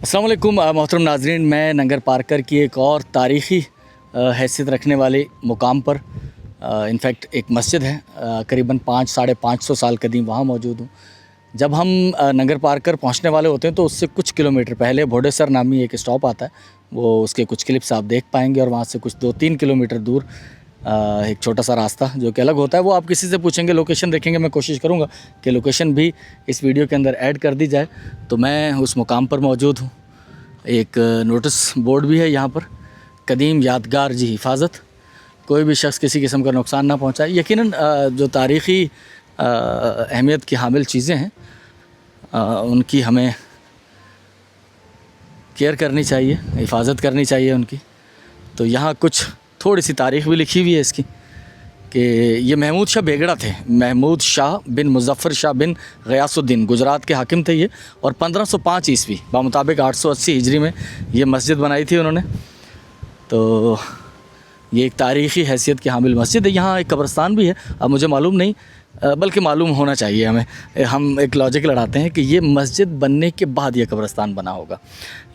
अस्सलाम वालेकुम मोहतरम नाजरीन, मैं नंगर पार्कर की एक और तारीख़ी हैसियत रखने वाले मुकाम पर इनफैक्ट एक मस्जिद है करीबन 500-550 साल कदीम, वहाँ मौजूद हूँ। जब हम नंगर पार्कर पहुँचने वाले होते हैं तो उससे कुछ किलोमीटर पहले भोडेसर नामी एक स्टॉप आता है, वो उसके कुछ क्लिप्स आप देख पाएंगे। और वहाँ से कुछ 2-3 किलोमीटर दूर एक छोटा सा रास्ता जो कि अलग होता है, वो आप किसी से पूछेंगे, लोकेशन देखेंगे। मैं कोशिश करूँगा कि लोकेशन भी इस वीडियो के अंदर ऐड कर दी जाए। तो मैं उस मुकाम पर मौजूद हूँ। एक नोटिस बोर्ड भी है यहाँ पर, कदीम यादगार जी हिफाजत, कोई भी शख्स किसी किस्म का नुकसान ना पहुँचाए। यकीनन जो तारीख़ी अहमियत की हामिल चीज़ें हैं उनकी हमें केयर करनी चाहिए, हिफाजत करनी चाहिए उनकी। तो यहाँ कुछ थोड़ी सी तारीख़ भी लिखी हुई है इसकी कि ये महमूद शाह बेगड़ा थे, महमूद शाह बिन मुज़फ़्फ़र शाह बिन ग़यासुद्दीन, गुजरात के हाकिम थे ये। और 1505 ईस्वी बामुताबिक 880 हिजरी में ये मस्जिद बनाई थी उन्होंने। तो ये एक तारीख़ी हैसियत की हामिल मस्जिद है। यहाँ एक कब्रिस्तान भी है, अब मुझे मालूम नहीं, बल्कि मालूम होना चाहिए हमें। हम एक लॉजिक लड़ाते हैं कि ये मस्जिद बनने के बाद ये कब्रिस्तान बना होगा।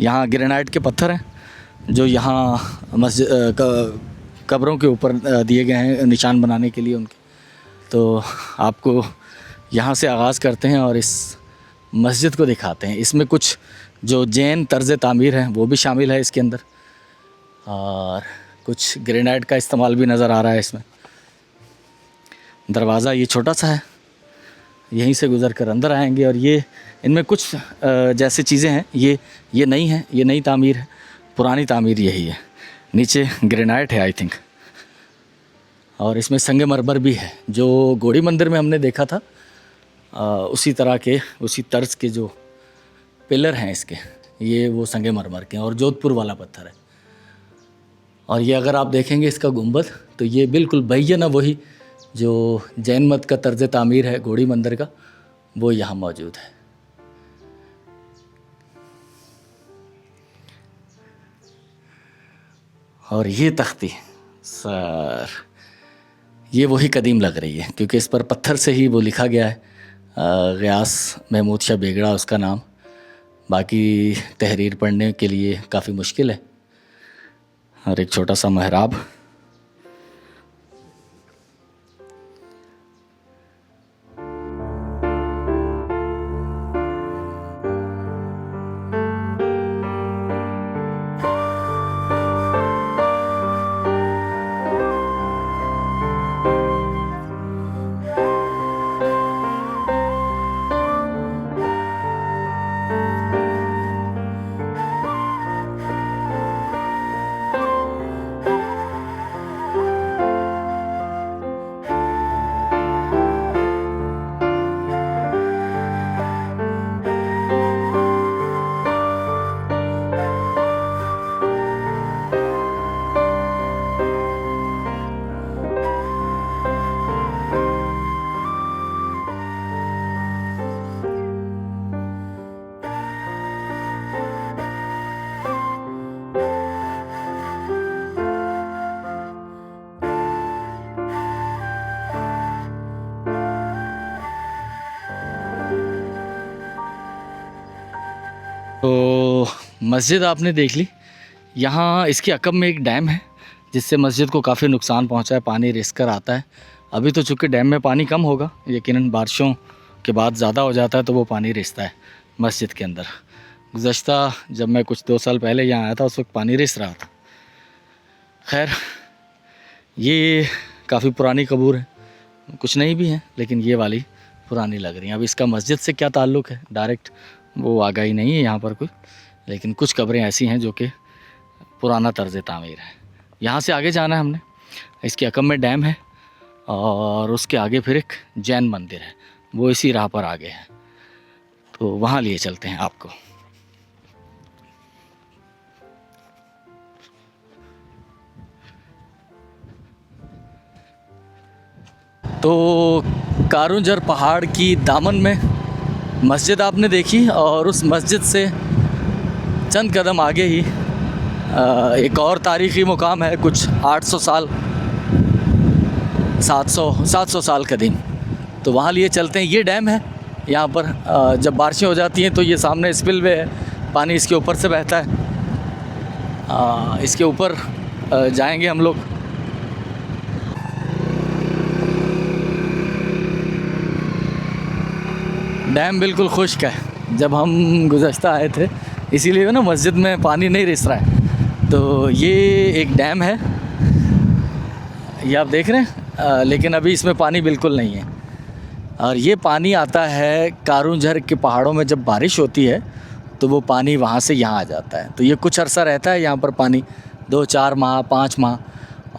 यहाँ ग्रेनाइट के पत्थर हैं जो यहाँ मस्जिद कब्रों के ऊपर दिए गए हैं निशान बनाने के लिए उनके। तो आपको यहाँ से आगाज़ करते हैं और इस मस्जिद को दिखाते हैं। इसमें कुछ जो जैन तर्ज़ तामीर है वो भी शामिल है इसके अंदर, और कुछ ग्रेनाइट का इस्तेमाल भी नज़र आ रहा है इसमें। दरवाज़ा ये छोटा सा है, यहीं से गुज़र कर अंदर आएंगे। और ये इनमें कुछ जैसे चीज़ें हैं ये नई हैं, ये नई तामीर है, पुरानी तामीर यही है। नीचे ग्रेनाइट है आई थिंक, और इसमें संगमरमर भी है जो गोड़ी मंदिर में हमने देखा था। उसी तरह के, उसी तर्ज के जो पिलर हैं इसके, ये वो संगमरमर के हैं, और जोधपुर वाला पत्थर है। और ये अगर आप देखेंगे इसका गुंबद, तो ये बिल्कुल बैयना वही जो जैन मत का तर्ज तामीर है गोड़ी मंदिर का, वो यहाँ मौजूद है। और ये तख्ती सर, ये वही कदीम लग रही है क्योंकि इस पर पत्थर से ही वो लिखा गया है, ग़यास महमूद शाह बेगड़ा उसका नाम। बाकी तहरीर पढ़ने के लिए काफ़ी मुश्किल है। और एक छोटा सा महराब, तो मस्जिद आपने देख ली। यहाँ इसके अकब में एक डैम है जिससे मस्जिद को काफ़ी नुकसान पहुँचा है, पानी रिस कर आता है। अभी तो चूँकि डैम में पानी कम होगा, यकीनन बारिशों के बाद ज़्यादा हो जाता है तो वो पानी रिसता है मस्जिद के अंदर। गुज़श्ता जब मैं कुछ 2 साल पहले यहाँ आया था उस वक्त पानी रिस रहा था। खैर, ये काफ़ी पुरानी कब्र है, कुछ नई भी हैं लेकिन ये वाली पुरानी लग रही हैं। अब इसका मस्जिद से क्या ताल्लुक़ है डायरेक्ट वो आगाही नहीं है यहाँ पर कोई, लेकिन कुछ कब्रें ऐसी हैं जो कि पुराना तर्ज़ तामीर है। यहाँ से आगे जाना है हमने, इसके अकब में डैम है और उसके आगे फिर एक जैन मंदिर है, वो इसी राह पर आगे है। तो वहाँ लिए चलते हैं आपको। तो कारुंजर पहाड़ की दामन में मस्जिद आपने देखी, और उस मस्जिद से चंद कदम आगे ही एक और तारीख़ी मुकाम है, कुछ 800 साल 700 साल कदीम। तो वहाँ लिए चलते हैं। ये डैम है यहाँ पर, जब बारिशें हो जाती हैं तो ये सामने स्पिलवे है पानी इसके ऊपर से बहता है। इसके ऊपर जाएंगे हम लोग। डैम बिल्कुल खुश्क है। जब हम गुज़श्ता आए थे, इसीलिए ना मस्जिद में पानी नहीं रिस रहा है। तो ये एक डैम है, ये आप देख रहे हैं, लेकिन अभी इसमें पानी बिल्कुल नहीं है। और ये पानी आता है कारून झर के पहाड़ों में। जब बारिश होती है तो वो पानी वहाँ से यहाँ आ जाता है। तो ये कुछ अरसा रहता है यहाँ पर पानी, 2-4 माह 5 माह।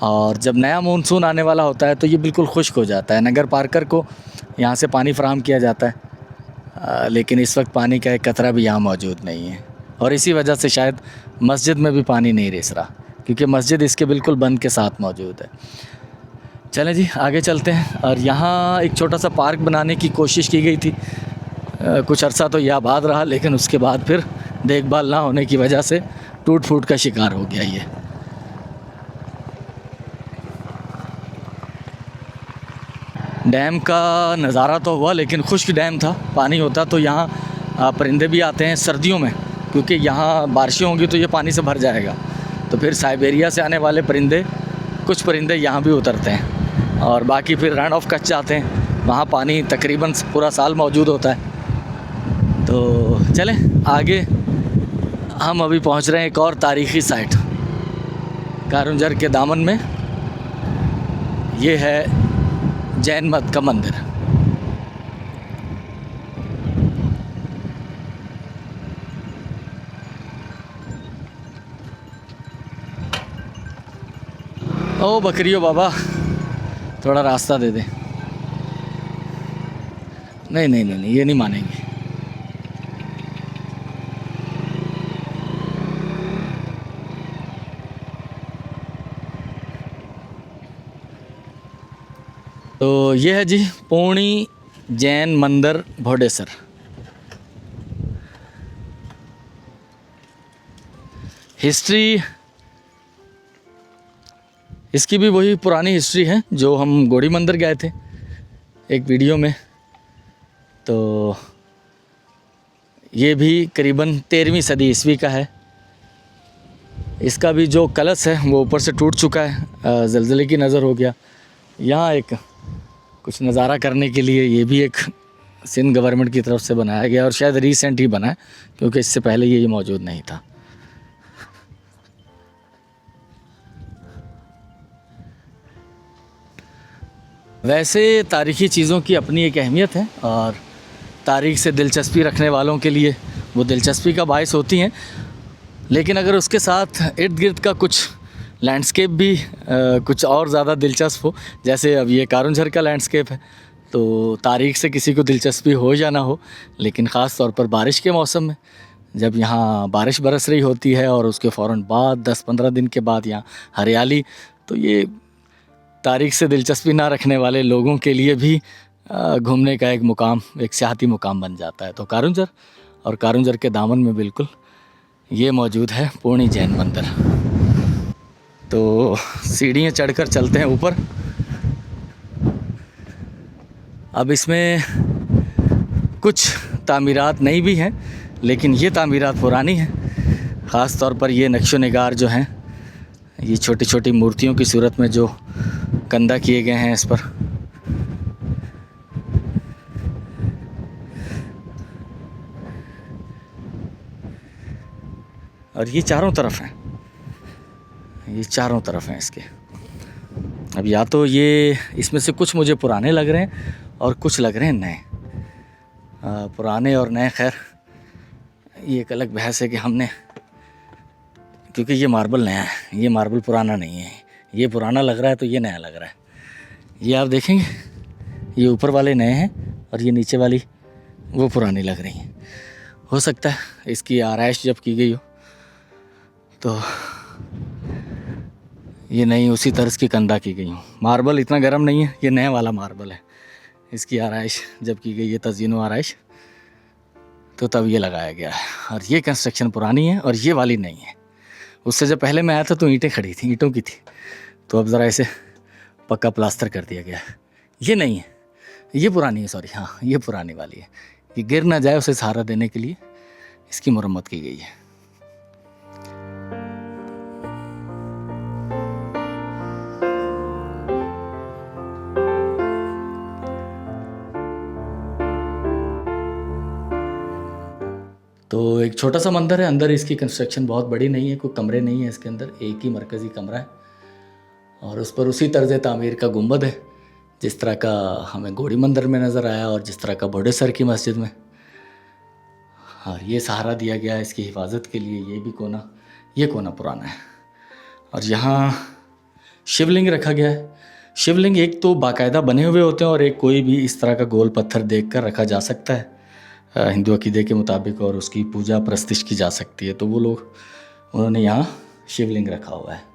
और जब नया मानसून आने वाला होता है तो ये बिल्कुल खुश्क हो जाता है। नगर पार्कर को यहाँ से पानी फराहम किया जाता है, लेकिन इस वक्त पानी का एक कतरा भी यहाँ मौजूद नहीं है। और इसी वजह से शायद मस्जिद में भी पानी नहीं रिस रहा, क्योंकि मस्जिद इसके बिल्कुल बंद के साथ मौजूद है। चलें जी, आगे चलते हैं। और यहाँ एक छोटा सा पार्क बनाने की कोशिश की गई थी। कुछ अरसा तो यह आबाद रहा, लेकिन उसके बाद फिर देखभाल ना होने की वजह से टूट फूट का शिकार हो गया ये। डैम का नज़ारा तो हुआ, लेकिन खुश्क डैम था। पानी होता तो यहाँ परिंदे भी आते हैं सर्दियों में, क्योंकि यहाँ बारिशें होंगी तो ये पानी से भर जाएगा। तो फिर साइबेरिया से आने वाले परिंदे, कुछ परिंदे यहाँ भी उतरते हैं, और बाकी फिर रन ऑफ कच्छ जाते हैं। वहाँ पानी तकरीबन पूरा साल मौजूद होता है। तो चलें आगे, हम अभी पहुँच रहे हैं एक और तारीख़ी साइट कारून झर के दामन में। ये है जैन मत का मंदिर। ओ बकरियों बाबा, थोड़ा रास्ता दे दे। नहीं नहीं नहीं नहीं, ये नहीं मानेंगे। तो ये है जी पूर्णी जैन मंदिर भोडेसर। हिस्ट्री इसकी भी वही पुरानी हिस्ट्री है जो हम गोड़ी मंदिर गए थे एक वीडियो में। तो ये भी करीबन 13वीं सदी ईस्वी का है। इसका भी जो कलश है वो ऊपर से टूट चुका है, ज़लज़ले की नज़र हो गया। यहाँ एक कुछ नज़ारा करने के लिए ये भी एक सिंध गवर्नमेंट की तरफ से बनाया गया, और शायद रीसेंट ही बना है, क्योंकि इससे पहले ये मौजूद नहीं था। वैसे तारीख़ी चीज़ों की अपनी एक अहमियत है, और तारीख़ से दिलचस्पी रखने वालों के लिए वो दिलचस्पी का बायस होती हैं। लेकिन अगर उसके साथ इर्द गिर्द का कुछ लैंडस्केप भी कुछ और ज़्यादा दिलचस्प हो, जैसे अब ये कारून झर का लैंडस्केप है, तो तारीख़ से किसी को दिलचस्पी हो या ना हो, लेकिन ख़ास तौर पर बारिश के मौसम में जब यहाँ बारिश बरस रही होती है और उसके फ़ौरन बाद 10-15 दिन के बाद यहाँ हरियाली, तो ये तारीख़ से दिलचस्पी ना रखने वाले लोगों के लिए भी घूमने का एक मुकाम, एक सियाहती मुकाम बन जाता है। तो कारून झर, और कारून झर के दामन में बिल्कुल ये मौजूद है पूर्णी जैन मंदिर। तो सीढ़ियाँ चढ़कर चलते हैं ऊपर। अब इसमें कुछ तामीरात नई भी हैं, लेकिन ये तामीरात पुरानी हैं। ख़ास तौर पर ये नक्शो निगार जो हैं, ये छोटी छोटी मूर्तियों की सूरत में जो कंधा किए गए हैं इस पर। और ये चारों तरफ हैं, ये चारों तरफ हैं इसके। अब या तो ये इसमें से कुछ मुझे पुराने लग रहे हैं और कुछ लग रहे हैं नए। पुराने और नए, खैर ये एक अलग बहस है कि हमने, क्योंकि ये मार्बल नया है, ये मार्बल पुराना नहीं है। ये पुराना लग रहा है तो ये नया लग रहा है। ये आप देखेंगे, ये ऊपर वाले नए हैं और ये नीचे वाली वो पुरानी लग रही हैं। हो सकता है इसकी आराइश जब की गई हो तो ये नई उसी तर्ज की कंधा की गई हो। मार्बल इतना गर्म नहीं है, ये नया वाला मार्बल है। इसकी आराइश जब की गई है, तज़यीन व आराइश, तो तब ये लगाया गया है। और ये कंस्ट्रक्शन पुरानी है और ये वाली नहीं है। उससे जब पहले मैं आया था तो ईंटें खड़ी थी, ईंटों की थी, तो अब ज़रा इसे पक्का प्लास्टर कर दिया गया है। ये नहीं है, ये पुरानी है, सॉरी, हाँ ये पुरानी वाली है। ये गिर ना जाए उसे सहारा देने के लिए इसकी मरम्मत की गई है। तो एक छोटा सा मंदिर है, अंदर इसकी कंस्ट्रक्शन बहुत बड़ी नहीं है, कोई कमरे नहीं है इसके अंदर, एक ही मरकज़ी कमरा है और उस पर उसी तर्ज़ तामीर का गुंबद है जिस तरह का हमें गौड़ी मंदिर में नज़र आया और जिस तरह का बड़ेसर की मस्जिद में। और ये सहारा दिया गया है इसकी हिफाजत के लिए, ये भी कोना, ये कोना पुराना है। और यहाँ शिवलिंग रखा गया है। शिवलिंग एक तो बाकायदा बने हुए होते हैं और एक कोई भी इस तरह का गोल पत्थर देख कर रखा जा सकता है हिंदू अकीदे के मुताबिक, और उसकी पूजा प्रस्तिश की जा सकती है। तो वो लोग, उन्होंने यहाँ शिवलिंग रखा हुआ है।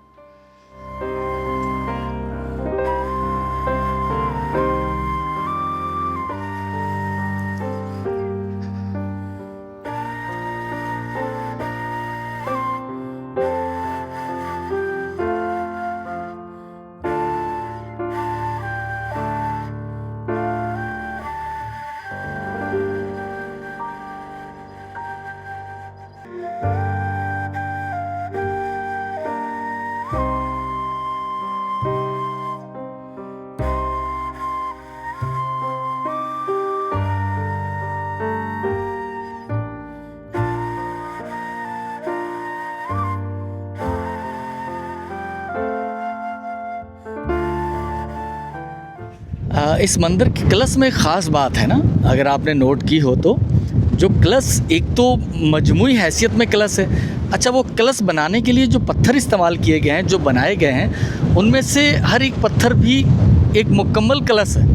इस मंदिर के कलश में एक ख़ास बात है ना, अगर आपने नोट की हो तो, जो कलश एक तो मजमूई हैसियत में कलश है। अच्छा, वो कलश बनाने के लिए जो पत्थर इस्तेमाल किए गए हैं, जो बनाए गए हैं, उनमें से हर एक पत्थर भी एक मुकम्मल कलश है।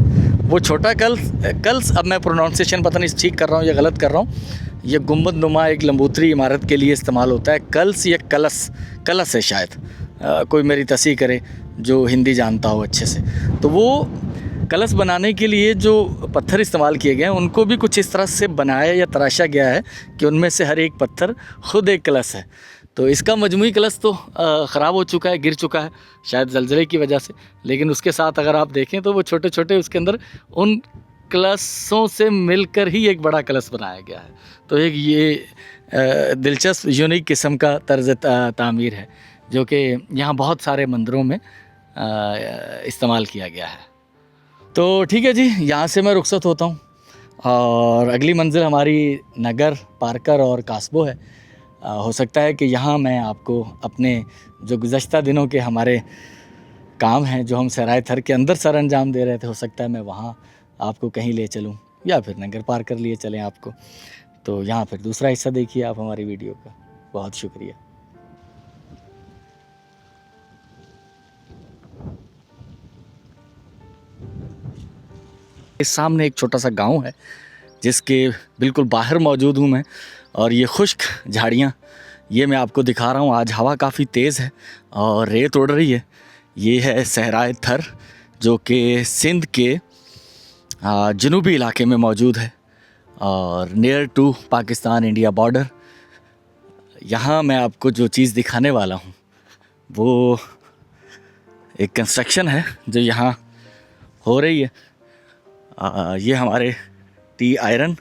वो छोटा कलश, अब मैं प्रोनाउंसिएशन पता नहीं ठीक कर रहा हूँ या गलत कर रहा हूँ, ये गुंबद नुमा एक लंबूतरी इमारत के लिए इस्तेमाल होता है। कलश या कलश है शायद, कोई मेरी तस्हीह करे जो हिंदी जानता हो अच्छे से। तो वो कलश बनाने के लिए जो पत्थर इस्तेमाल किए गए हैं उनको भी कुछ इस तरह से बनाया या तराशा गया है कि उनमें से हर एक पत्थर ख़ुद एक कलश है। तो इसका मजमूई कलश तो ख़राब हो चुका है, गिर चुका है शायद ज़लज़ले की वजह से, लेकिन उसके साथ अगर आप देखें तो वो छोटे छोटे उसके अंदर उन कलशों से मिलकर ही एक बड़ा कलश बनाया गया है। तो एक ये दिलचस्प यूनिक किस्म का तर्ज़ तामीर है जो कि यहाँ बहुत सारे मंदिरों में इस्तेमाल किया गया है। तो ठीक है जी, यहाँ से मैं रुखसत होता हूँ और अगली मंजिल हमारी नगर, पारकर और कास्बो है। हो सकता है कि यहाँ मैं आपको अपने जो गुज़श्ता दिनों के हमारे काम हैं जो हम सराय थर के अंदर सर अंजाम दे रहे थे, हो सकता है मैं वहाँ आपको कहीं ले चलूँ या फिर नगर पारकर लिए चलें आपको। तो यहाँ फिर दूसरा हिस्सा देखिए आप हमारी वीडियो का। बहुत शुक्रिया। इस सामने एक छोटा सा गांव है जिसके बिल्कुल बाहर मौजूद हूँ मैं, और ये खुश्क झाड़ियाँ ये मैं आपको दिखा रहा हूँ। आज हवा काफ़ी तेज़ है और रेत उड़ रही है। ये है सहराए थर जो कि सिंध के जनूबी इलाके में मौजूद है और near to Pakistan India border. यहाँ मैं आपको जो चीज़ दिखाने वाला हूँ वो एक कंस्ट्रक्शन है जो यहाँ हो रही है। ये हमारे टी आयरन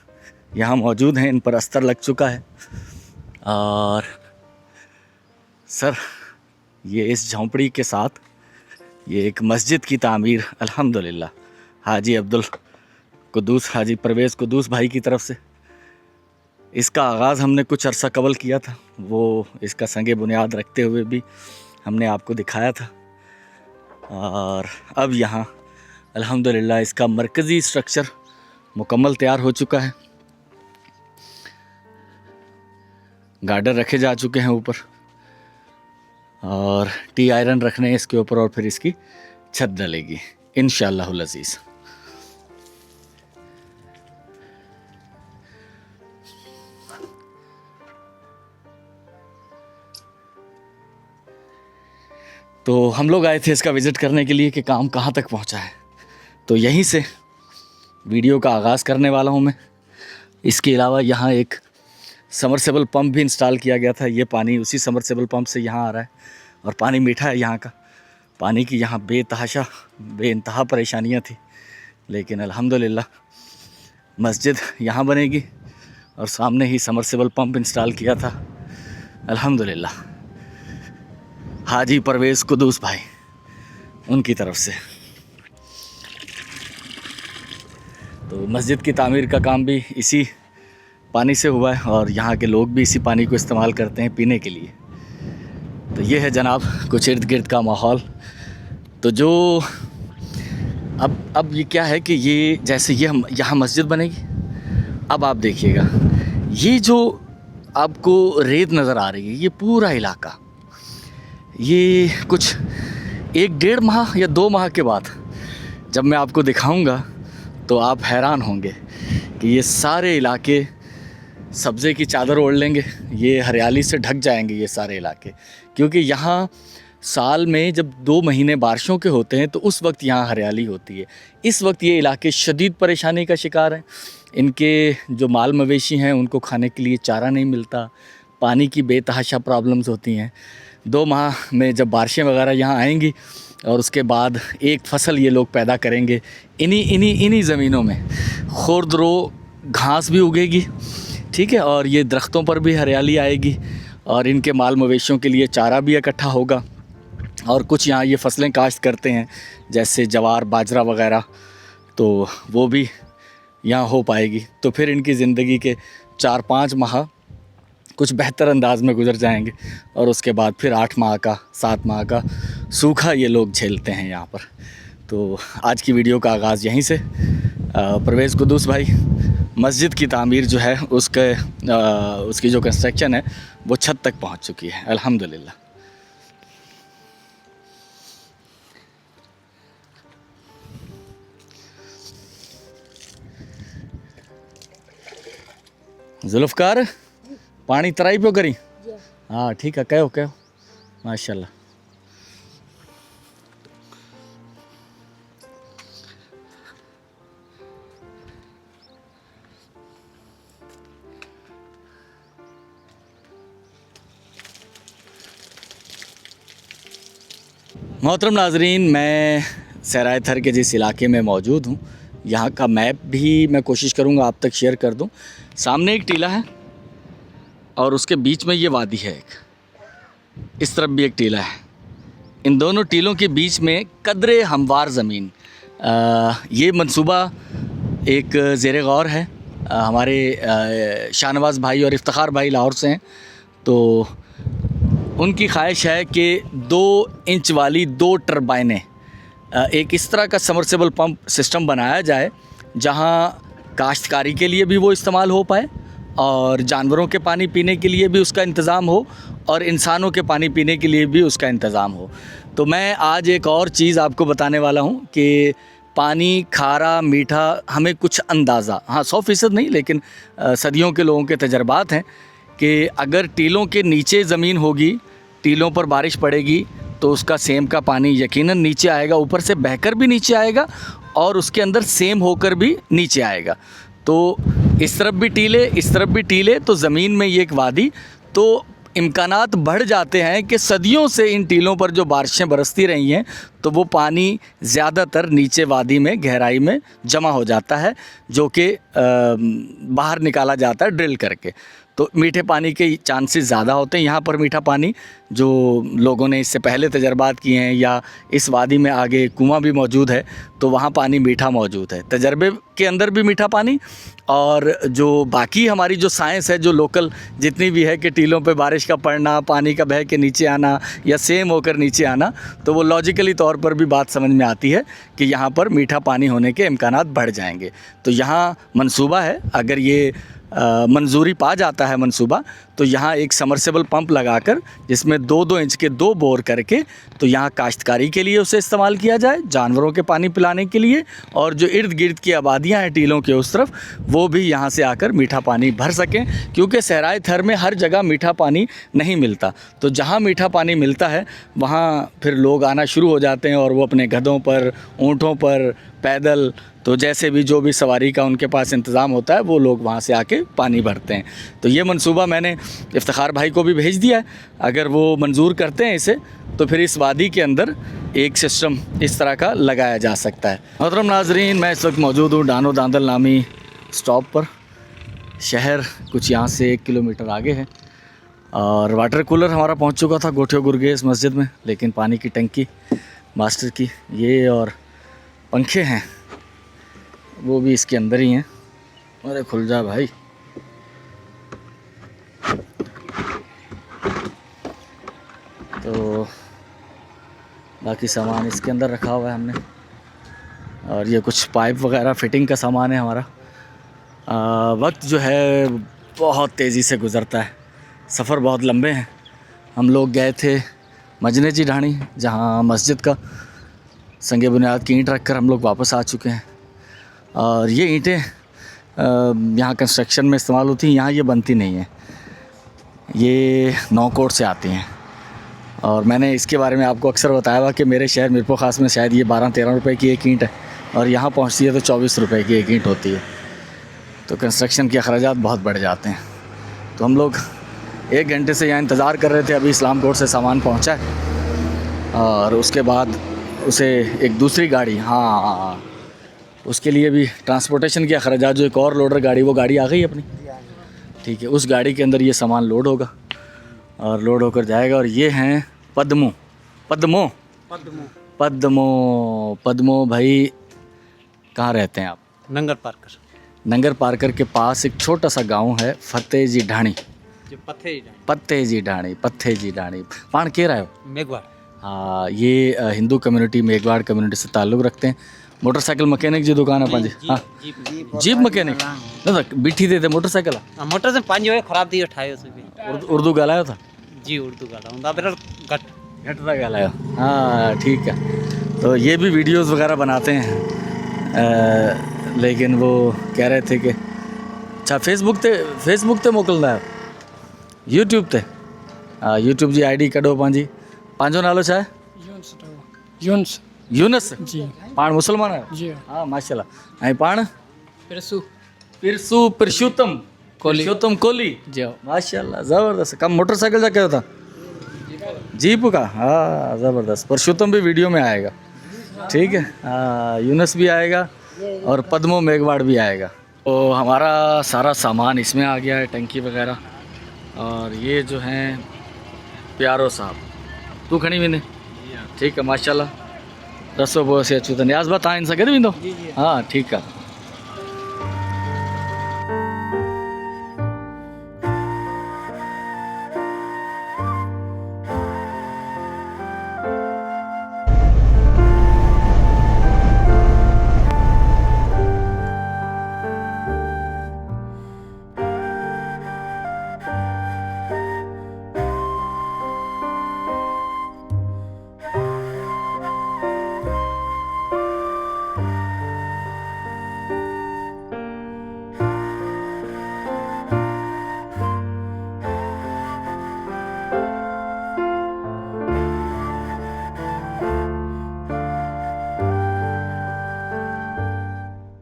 यहाँ मौजूद हैं, इन पर अस्तर लग चुका है। और सर, ये इस झोंपड़ी के साथ ये एक मस्जिद की तामीर अल्हम्दुलिल्लाह हाजी अब्दुल कुद्दूस, हाजी परवेज़ कुद्दूस भाई की तरफ से, इसका आगाज़ हमने कुछ अरसा कबल किया था। वो इसका संगे बुनियाद रखते हुए भी हमने आपको दिखाया था और अब यहाँ अल्हम्दुलिल्लाह इसका मरकज़ी स्ट्रक्चर मुकम्मल तैयार हो चुका है। गार्डर रखे जा चुके हैं ऊपर और टी आयरन रखने इसके ऊपर और फिर इसकी छत डलेगी इंशाअल्लाहुल अज़ीज़। तो हम लोग आए थे इसका विज़िट करने के लिए कि काम कहाँ तक पहुँचा है। तो यहीं से वीडियो का आगाज़ करने वाला हूँ मैं। इसके अलावा यहाँ एक समरसेबल पंप भी इंस्टॉल किया गया था। ये पानी उसी समरसेबल पंप से यहाँ आ रहा है और पानी मीठा है यहाँ का। पानी की यहाँ बेइंतहा परेशानियाँ थी, लेकिन अल्हम्दुलिल्लाह मस्जिद यहाँ बनेगी और सामने ही समरसेबल पंप इंस्टॉल किया था अल्हम्दुलिल्लाह हाजी परवेज़ कुदूस भाई उनकी तरफ से। तो मस्जिद की तामीर का काम भी इसी पानी से हुआ है और यहाँ के लोग भी इसी पानी को इस्तेमाल करते हैं पीने के लिए। तो ये है जनाब कुछ इर्द गिर्द का माहौल। तो जो अब ये क्या है कि ये जैसे ये हम यहाँ मस्जिद बनेगी, अब आप देखिएगा ये जो आपको रेत नज़र आ रही है, ये पूरा इलाका, ये कुछ 1-1.5 माह या 2 माह के बाद जब मैं आपको दिखाऊंगा तो आप हैरान होंगे कि ये सारे इलाके सब्ज़े की चादर ओढ़ लेंगे, ये हरियाली से ढक जाएंगे ये सारे इलाके। क्योंकि यहाँ साल में जब 2 महीने बारिशों के होते हैं तो उस वक्त यहाँ हरियाली होती है। इस वक्त ये इलाके शदीद परेशानी का शिकार हैं। इनके जो माल मवेशी हैं उनको खाने के लिए चारा नहीं मिलता, पानी की बेतहाशा प्रॉब्लम्स होती हैं। 2 माह में जब बारिशें वगैरह यहाँ आएंगी और उसके बाद एक फ़सल ये लोग पैदा करेंगे, इन्हीं ज़मीनों में खुर्द-रो घास भी उगेगी, ठीक है, और ये दरख्तों पर भी हरियाली आएगी और इनके माल मवेशियों के लिए चारा भी इकट्ठा होगा। और कुछ यहाँ ये फसलें काश्त करते हैं जैसे जवार बाजरा वगैरह, तो वो भी यहाँ हो पाएगी। तो फिर इनकी ज़िंदगी के 4-5 माह कुछ बेहतर अंदाज में गुजर जाएंगे और उसके बाद फिर 8 माह का 7 माह का सूखा ये लोग झेलते हैं यहाँ पर। तो आज की वीडियो का आगाज़ यहीं से। परवेज़ कुदूस भाई मस्जिद की तामीर जो है उसकी जो कंस्ट्रक्शन है वो छत तक पहुँच चुकी है अल्हम्दुलिल्लाह। जुल्फ़कार पानी तराई पियो करी? हाँ ठीक है, कहो माशाल्लाह। मोहतरम नाजरीन, मैं सहराए थर के जिस इलाके में मौजूद हूँ यहाँ का मैप भी मैं कोशिश करूँगा आप तक शेयर कर दूँ। सामने एक टीला है और उसके बीच में ये वादी है, एक इस तरफ भी एक टीला है। इन दोनों टीलों के बीच में कदरे हमवार ज़मीन, ये मंसूबा एक ज़ेरे गौर है। हमारे शाहनवाज़ भाई और इफ्तिखार भाई लाहौर से हैं, तो उनकी ख्वाहिश है कि 2 इंच वाली 2 टरबाइनें एक इस तरह का समरसेबल पंप सिस्टम बनाया जाए जहां काश्तकारी के लिए भी वो इस्तेमाल हो पाए और जानवरों के पानी पीने के लिए भी उसका इंतज़ाम हो और इंसानों के पानी पीने के लिए भी उसका इंतज़ाम हो। तो मैं आज एक और चीज़ आपको बताने वाला हूं कि पानी खारा मीठा हमें कुछ अंदाज़ा, हाँ 100% नहीं, लेकिन सदियों के लोगों के तजर्बात हैं कि अगर टीलों के नीचे ज़मीन होगी, टीलों पर बारिश पड़ेगी तो उसका सेम का पानी यकीनन नीचे आएगा, ऊपर से बहकर भी नीचे आएगा और उसके अंदर सेम होकर भी नीचे आएगा। तो इस तरफ भी टीले, इस तरफ भी टीले, तो ज़मीन में ये एक वादी, तो इम्कानात बढ़ जाते हैं कि सदियों से इन टीलों पर जो बारिशें बरसती रही हैं तो वो पानी ज़्यादातर नीचे वादी में गहराई में जमा हो जाता है, जो कि बाहर निकाला जाता है ड्रिल करके। तो मीठे पानी के चांसेस ज़्यादा होते हैं। यहाँ पर मीठा पानी जो लोगों ने इससे पहले तजर्बात किए हैं, या इस वादी में आगे कुआं भी मौजूद है तो वहाँ पानी मीठा मौजूद है, तजर्बे के अंदर भी मीठा पानी। और जो बाकी हमारी जो साइंस है, जो लोकल जितनी भी है कि टीलों पे बारिश का पड़ना, पानी का बह के नीचे आना या सेम होकर नीचे आना, तो वो लॉजिकली तौर पर भी बात समझ में आती है कि यहाँ पर मीठा पानी होने के इम्कानात बढ़ जाएंगे। तो यहाँ मंसूबा है, अगर ये मंजूरी पा जाता है मंसूबा, तो यहाँ एक समरसेबल पंप लगाकर जिसमें 2-2 इंच के 2 बोर करके तो यहाँ काश्तकारी के लिए उसे इस्तेमाल किया जाए, जानवरों के पानी पिलाने के लिए, और जो इर्द गिर्द की आबादियाँ हैं टीलों के उस तरफ, वो भी यहाँ से आकर मीठा पानी भर सकें। क्योंकि सहराए थर में हर जगह मीठा पानी नहीं मिलता, तो जहाँ मीठा पानी मिलता है वहाँ फिर लोग आना शुरू हो जाते हैं और वो अपने गधों पर, ऊँटों पर, पैदल, तो जैसे भी जो भी सवारी का उनके पास इंतज़ाम होता है वो लोग वहाँ से आके पानी भरते हैं। तो ये मंसूबा मैंने इफ्तिखार भाई को भी भेज दिया है, अगर वो मंजूर करते हैं इसे तो फिर इस वादी के अंदर एक सिस्टम इस तरह का लगाया जा सकता है। मोहतरम नाजरीन, मैं इस वक्त मौजूद हूँ डानो दांदल नामी स्टॉप पर। शहर कुछ यहाँ से 1 किलोमीटर आगे है। और वाटर कूलर हमारा पहुँच चुका था गोठियो गुरगेस मस्जिद में, लेकिन पानी की टंकी मास्टर की ये और पंखे हैं वो भी इसके अंदर ही हैं। अरे खुल जा भाई। तो बाकी सामान इसके अंदर रखा हुआ है हमने, और ये कुछ पाइप वगैरह फिटिंग का सामान है हमारा। वक्त जो है बहुत तेज़ी से गुज़रता है, सफ़र बहुत लंबे हैं। हम लोग गए थे मजने जी ढाणी, जहाँ मस्जिद का संगे बुनियाद की ईंट रखकर हम लोग वापस आ चुके हैं। और ये ईंटें यहाँ कंस्ट्रक्शन में इस्तेमाल होती हैं, यहाँ ये बनती नहीं है, ये नौकोट से आती हैं। और मैंने इसके बारे में आपको अक्सर बताया हुआ कि मेरे शहर मीरपुर ख़ास में शायद ये 12-13 रुपए की एक ईंट है, और यहाँ पहुँचती है तो 24 रुपए की एक ईंट होती है। तो कंस्ट्रक्शन के अखराजात बहुत बढ़ जाते हैं। तो हम लोग 1 घंटे से यहाँ इंतज़ार कर रहे थे, अभी इस्लाम कोट से सामान पहुँचा है, और उसके बाद उसे एक दूसरी गाड़ी, हाँ उसके लिए भी ट्रांसपोर्टेशन के अखराजात, जो एक और लोडर गाड़ी, वो गाड़ी आ गई अपनी, ठीक है, उस गाड़ी के अंदर ये सामान लोड होगा और लोड होकर जाएगा। और ये हैं पद्मो पद्मो पद्मो पद्मो पद्मो भाई कहाँ रहते हैं आप? नंगर पार्कर। नंगर पार्कर के पास एक छोटा सा गांव है फतेह जी ढाणी, पत्थे जी ढाणी पाण के रहा हो मेघवाड़। हाँ, ये हिंदू कम्युनिटी मेघवाड़ कम्युनिटी से ताल्लुक़ रखते हैं। मोटरसाइकिल मैकेनिक जी दुकान है पंहिंजी, हाँ जीप मैकेनिक न त बीठी ते मोटरसाइकिल मोटर से पंहिंजो है ख़राब थी ठाहियो से। उर्दू ॻाल्हायो था? जी उर्दू ॻाल्हायूं था, घटि घटि था ॻाल्हायो, हाँ ठीक है। तो ये भी वीडियोस वगैरह बनाते हैं, लेकिन वो कह रहे थे कि अच्छा फेसबुक ते मोकिलींदा आहियो, यूट्यूब ते? हाँ यूट्यूब जी आईडी कढो पंहिंजी। पंहिंजो नालो छा आहे? यूनुस यूनुस जी। पाण मुसलमान आहियो? जी हाँ माशाल्लाह। ऐं पाण? पिरसू पुरुषोत्तम कोहली जी माशाल्लाह, ज़बरदस्त। कम मोटरसाइकिल जा कयो था? जीप का, हाँ ज़बरदस्त। पुरुषोत्तम भी वीडियो में आएगा, ठीक है। हाँ यूनुस भी आएगा और पद्मो मेघवाड़ भी आएगा। तो हमारा सारा सामान इसमें आ गया है, टंकी वगैरह। और ये जो हैं प्यारो साहब, तू खणी वेंदे? ठीक है माशाल्लाह। रसो बो से अचूं त न्याज़ बा तव्हां इन सां गॾु वेंदो? हाँ ठीकु आहे।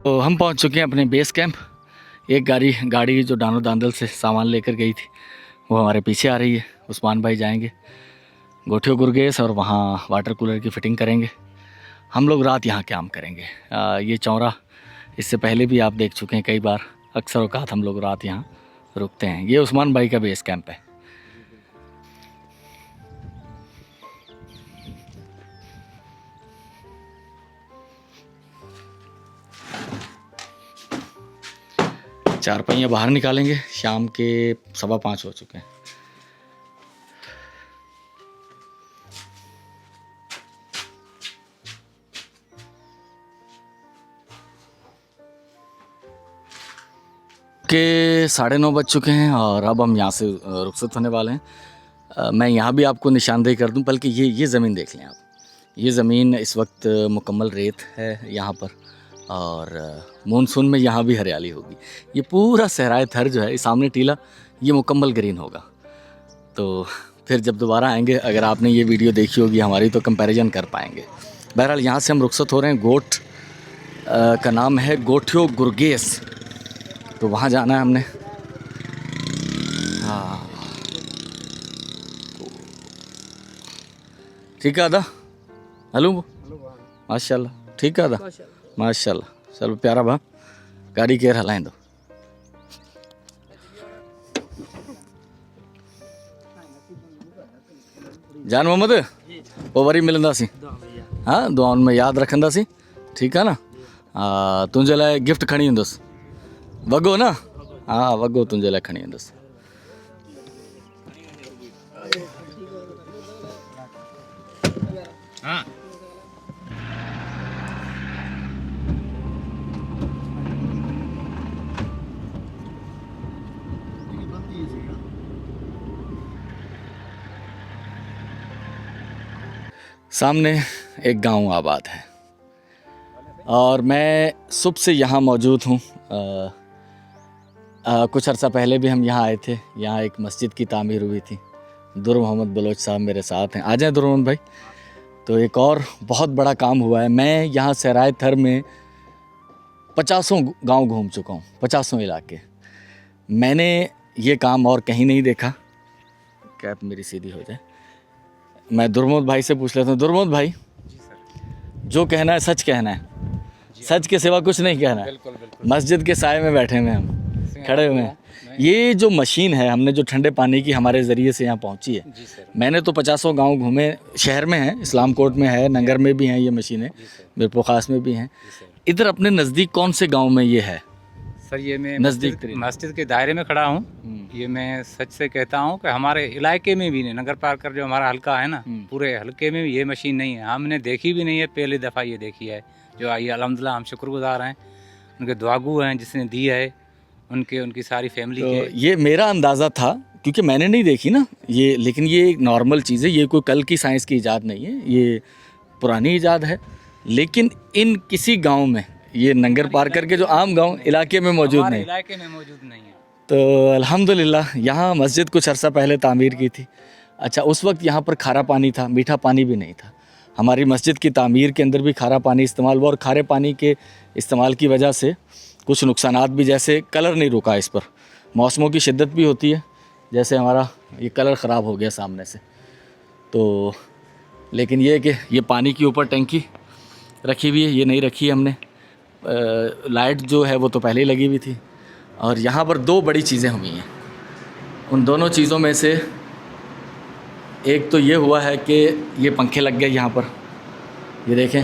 तो हम पहुंच चुके हैं अपने बेस कैंप। एक गाड़ी जो दानो दांदल से सामान लेकर गई थी वो हमारे पीछे आ रही है। उस्मान भाई जाएंगे गोठियो गुरगेस और वहाँ वाटर कूलर की फ़िटिंग करेंगे। हम लोग रात यहाँ कैंप करेंगे। ये चौरा इससे पहले भी आप देख चुके हैं कई बार, अक्सर औकात हम लोग रात यहाँ रुकते हैं। ये उस्मान भाई का बेस कैंप है। चार पहिया बाहर निकालेंगे, शाम के 5:15 हो चुके हैं। के 9:30 बज चुके हैं और अब हम यहाँ से रुखसत होने वाले हैं। मैं यहाँ भी आपको निशानदेही कर दूँ, बल्कि ये ज़मीन देख लें आप। ये ज़मीन इस वक्त मुकम्मल रेत है यहाँ पर, और मानसून में यहाँ भी हरियाली होगी। ये पूरा सहराए थर जो है, इस सामने टीला, ये मुकम्मल ग्रीन होगा। तो फिर जब दोबारा आएंगे, अगर आपने ये वीडियो देखी होगी हमारी, तो कंपैरिजन कर पाएंगे। बहरहाल यहाँ से हम रुखसत हो रहे हैं। गोठ का नाम है गोठियो गुरगेस, तो वहाँ जाना है हमने। हाँ ठीक है आदा, हलो माशाल्लाह, ठीक है आदा माशाल्लाह। चलो प्यारा भा, गाड़ी केर हलाईंदो। जान मोहम्मद वो वरी मिलंदासीं हाँ दुआउनि में यादि रखंदासीं ठीकु आहे न हा तुंहिंजे लाइ गिफ्ट खणी ईंदुसि वॻो न हा वॻो तुंहिंजे लाइ खणी ईंदुसि सामने एक गांव आबाद है और मैं सुबह से यहाँ मौजूद हूँ। कुछ अर्सा पहले भी हम यहाँ आए थे। यहाँ एक मस्जिद की तामीर हुई थी। दुर मोहम्मद बलोच साहब मेरे साथ हैं, आ जाएं दुर मोहम्मद भाई। तो एक और बहुत बड़ा काम हुआ है। मैं यहाँ सहराय थर में 50 गांव घूम चुका हूँ, 50 इलाके। मैंने ये काम और कहीं नहीं देखा। कैप मेरी सीधी हो जाए। मैं दुर्मोद भाई से पूछ लेता हूँ। दुर्मोद भाई जो कहना है सच कहना है, सच के सिवा कुछ नहीं कहना है। मस्जिद के साए में बैठे हुए हम, खड़े हुए हैं। ये जो मशीन है हमने जो ठंडे पानी की हमारे ज़रिए से यहाँ पहुँची है, मैंने तो 50 गांव घूमे। शहर में है, इस्लाम कोट में है, नंगर में भी हैं ये मशीनें, मीरपुर खास में भी हैं। इधर अपने नज़दीक कौन से गाँव में ये है? सर ये मैं नज़दीक मस्जिद के दायरे में खड़ा हूँ। ये मैं सच से कहता हूँ कि हमारे इलाके में भी नहीं, नगर पार्कर जो हमारा हल्का है ना, पूरे हल्के में भी ये मशीन नहीं है। हमने देखी भी नहीं है, पहली दफ़ा ये देखी है जो आई। अल्हम्दुलिल्लाह हम शुक्रगुजार हैं, उनके दुआगू हैं जिसने दी है, उनकी सारी फैमिली तो के। ये मेरा अंदाज़ा था क्योंकि मैंने नहीं देखी ना ये, लेकिन ये एक नॉर्मल चीज़ है। ये कोई कल की साइंस की ईजाद नहीं है, ये पुरानी ईजाद है। लेकिन इन किसी गांव में, ये नंगर पार करके जो आम गांव इलाके में मौजूद नहीं, इलाके में मौजूद नहीं है। तो अल्हम्दुलिल्लाह यहाँ मस्जिद कुछ अरसा पहले तामीर की थी। अच्छा, उस वक्त यहाँ पर खारा पानी था, मीठा पानी भी नहीं था। हमारी मस्जिद की तामीर के अंदर भी खारा पानी इस्तेमाल हुआ और खारे पानी के इस्तेमाल की वजह से कुछ नुकसानात भी, जैसे कलर नहीं रुका इस पर, मौसमों की शिद्दत भी होती है, जैसे हमारा ये कलर ख़राब हो गया सामने से। तो लेकिन ये कि ये पानी के ऊपर टंकी रखी हुई है, ये नहीं रखी है हमने। लाइट जो है वो तो पहले ही लगी हुई थी। और यहाँ पर 2 बड़ी चीज़ें हुई हैं। उन दोनों चीज़ों में से एक तो ये हुआ है कि ये पंखे लग गए यहाँ पर, ये देखें।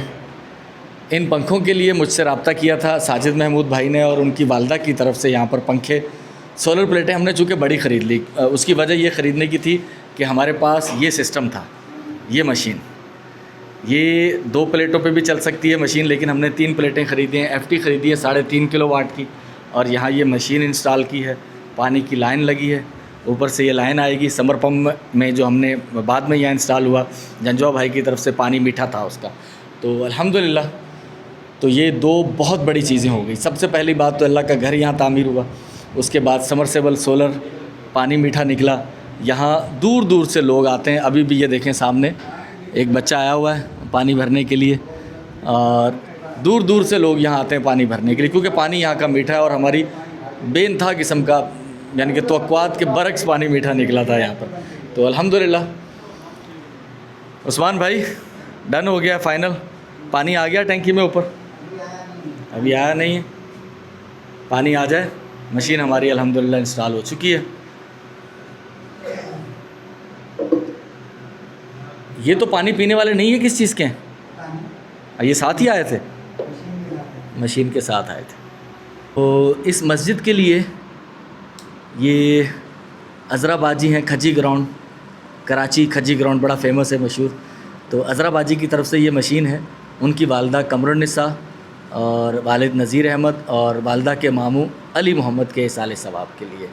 इन पंखों के लिए मुझसे रब्ता किया था साजिद महमूद भाई ने और उनकी वालदा की तरफ से। यहाँ पर पंखे, सोलर प्लेटें हमने चूँकि बड़ी ख़रीद ली। उसकी वजह ये ख़रीदने की थी कि हमारे पास ये सिस्टम था, ये मशीन, ये 2 प्लेटों पे भी चल सकती है मशीन, लेकिन हमने 3 प्लेटें ख़रीदी हैं। FT ख़रीदी है 3.5 किलोवाट की, और यहाँ ये मशीन इंस्टॉल की है। पानी की लाइन लगी है, ऊपर से ये लाइन आएगी समर पम्प में, जो हमने बाद में यहाँ इंस्टॉल हुआ जंजवा भाई की तरफ से। पानी मीठा था उसका, तो अल्हम्दुलिल्लाह। तो ये 2 बहुत बड़ी चीज़ें हो गई। सबसे पहली बात तो अल्लाह का घर यहाँ तामीर हुआ, उसके बाद समरसेबल सोलर, पानी मीठा निकला। यहाँ दूर दूर से लोग आते हैं। अभी भी ये देखें सामने एक बच्चा आया हुआ है पानी भरने के लिए, और दूर दूर से लोग यहाँ आते हैं पानी भरने के लिए, क्योंकि पानी यहाँ का मीठा है। और हमारी बेनथा किस्म का, यानी कि तवक्कुआत के बरक्स पानी मीठा निकला था यहाँ पर। तो अल्हम्दुलिल्लाह। उस्मान भाई डन हो गया फाइनल, पानी आ गया टैंकी में ऊपर, अभी आया नहीं है। पानी आ जाए, मशीन हमारी अल्हम्दुलिल्लाह इंस्टॉल हो चुकी है। ये तो पानी पीने वाले नहीं है, किस चीज़ के हैं? ये साथ ही आए थे, मशीन के साथ आए थे। तो इस मस्जिद के लिए ये अज़राबाजी हैं, खजी ग्राउंड, कराची खजी ग्राउंड बड़ा फेमस है, मशहूर। तो अज़राबाजी की तरफ से ये मशीन है। उनकी वालदा कमरुन्निसा और वालिद नज़ीर अहमद और वालदा के मामू अली मोहम्मद के इसाले सवाब के लिए।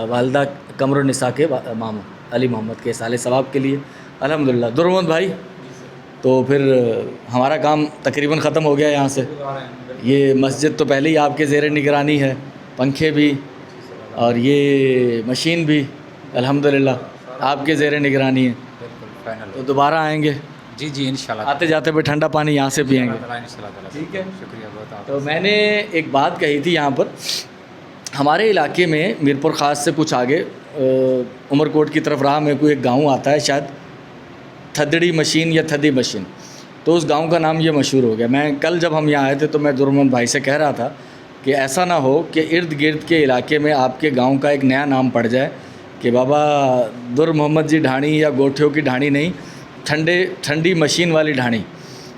वालदा कमरुन्निसा के मामू अली मोहम्मद के इसाले सवाब के लिए अल्हम्दुलिल्लाह। दुर्मोहम्मद भाई, तो फिर हमारा काम तकरीबन ख़त्म हो गया यहाँ से। ये मस्जिद तो पहले ही आपके ज़ेर निगरानी है, पंखे भी और ये मशीन भी अल्हम्दुलिल्लाह आपके ज़ेर निगरानी है। तो दोबारा आएंगे जी इंशाल्लाह, आते जाते पे ठंडा पानी यहाँ से पिएंगे, ठीक है। शुक्रिया बहुत। तो मैंने एक बात कही थी, यहाँ पर हमारे इलाके में मीरपुर ख़ास से कुछ आगे उमरकोट की तरफ राह में कोई एक गांव आता है, शायद थदड़ी मशीन या थदी मशीन। तो उस गांव का नाम ये मशहूर हो गया। मैं कल जब हम यहाँ आए थे तो मैं दुर्मन भाई से कह रहा था कि ऐसा ना हो कि इर्द गिर्द के इलाके में आपके गांव का एक नया नाम पड़ जाए कि बाबा दुर मोहम्मद जी ढाणी या गोठियों की ढाणी नहीं, ठंडी मशीन वाली ढाणी,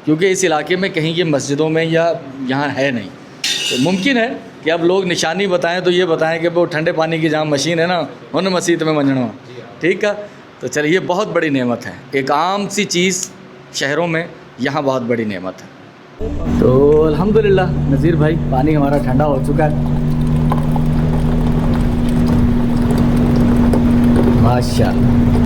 क्योंकि इस इलाके में कहीं ये मस्जिदों में या यहाँ है नहीं। तो मुमकिन है कि अब लोग निशानी बताएं तो ये बताएं कि वो ठंडे पानी की जहाँ मशीन है ना, उन मस्जिद में वंजणवा। ठीक है, तो चलिए, बहुत बड़ी नेमत है, एक आम सी चीज़ शहरों में, यहाँ बहुत बड़ी नेमत है। तो अल्हम्दुलिल्लाह नज़ीर भाई, पानी हमारा ठंडा हो चुका है माशाअल्लाह।